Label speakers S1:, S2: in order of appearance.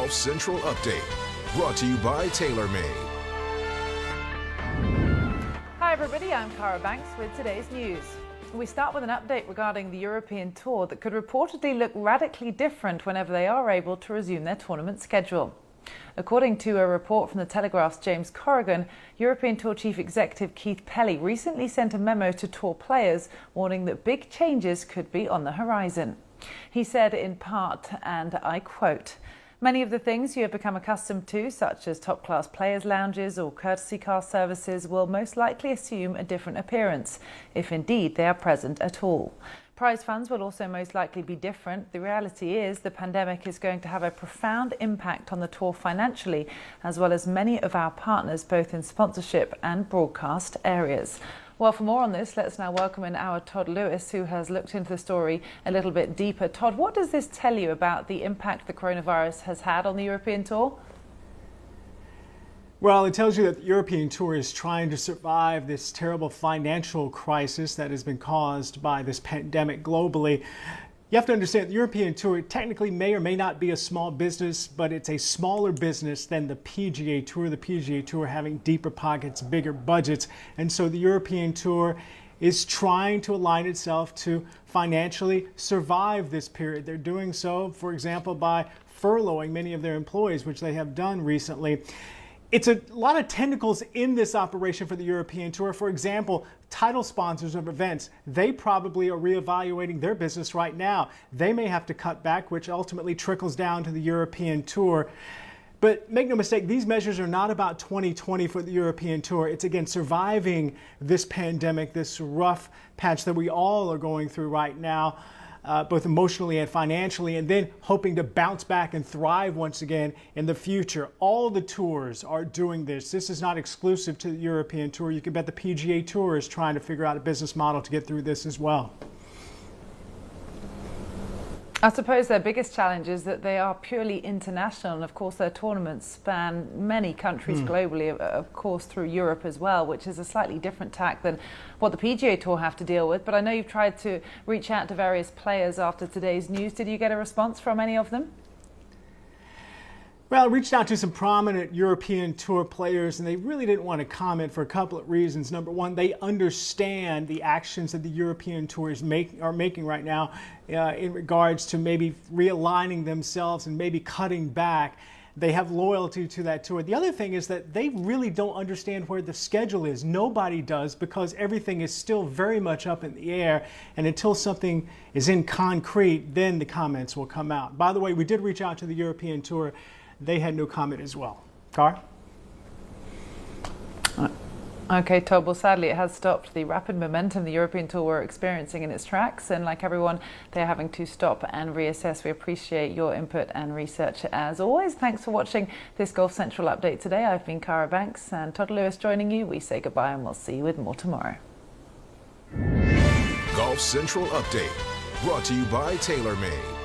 S1: Golf Central Update, brought to you by TaylorMade.
S2: Hi everybody, I'm Cara Banks with today's news. We start with an update regarding the European Tour that could reportedly look radically different whenever they are able to resume their tournament schedule. According to a report from The Telegraph's James Corrigan, European Tour Chief Executive Keith Pelly recently sent a memo to Tour players warning that big changes could be on the horizon. He said in part, and I quote, "Many of the things you have become accustomed to, such as top-class players' lounges or courtesy car services, will most likely assume a different appearance, if indeed they are present at all. Prize funds will also most likely be different. The reality is the pandemic is going to have a profound impact on the tour financially, as well as many of our partners, both in sponsorship and broadcast areas." Well, for more on this, let's now welcome in our Todd Lewis, who has looked into the story a little bit deeper. Todd, what does this tell you about the impact the coronavirus has had on the European Tour?
S3: Well, it tells you that the European Tour is trying to survive this terrible financial crisis that has been caused by this pandemic globally. You have to understand the European Tour technically may or may not be a small business, but it's a smaller business than the PGA Tour. The PGA Tour having deeper pockets, bigger budgets. And so the European Tour is trying to align itself to financially survive this period. They're doing so, for example, by furloughing many of their employees, which they have done recently. It's a lot of tentacles in this operation for the European Tour. For example, title sponsors of events, they probably are reevaluating their business right now. They may have to cut back, which ultimately trickles down to the European Tour. But make no mistake, these measures are not about 2020 for the European Tour. It's, again, surviving this pandemic, this rough patch that we all are going through right now. Both emotionally and financially, and then hoping to bounce back and thrive once again in the future. All the tours are doing this. This is not exclusive to the European Tour. You can bet the PGA Tour is trying to figure out a business model to get through this as well.
S2: I suppose their biggest challenge is that they are purely international, and of course their tournaments span many countries globally, of course through Europe as well, which is a slightly different tack than what the PGA Tour have to deal with. But I know you've tried to reach out to various players after today's news. Did you get a response from any of them?
S3: Well, I reached out to some prominent European Tour players, and they really didn't want to comment for a couple of reasons. Number one, they understand the actions that the European Tour are making right now in regards to maybe realigning themselves and maybe cutting back. They have loyalty to that tour. The other thing is that they really don't understand where the schedule is. Nobody does, because everything is still very much up in the air. And until something is in concrete, then the comments will come out. By the way, we did reach out to the European Tour. They had no comment as well. Car?
S2: Okay, Todd, well, sadly it has stopped the rapid momentum the European Tour were experiencing in its tracks, and like everyone, they're having to stop and reassess. We appreciate your input and research as always. Thanks for watching this Golf Central update today. I've been Cara Banks and Todd Lewis joining you. We say goodbye and we'll see you with more tomorrow.
S1: Golf Central Update, brought to you by TaylorMade.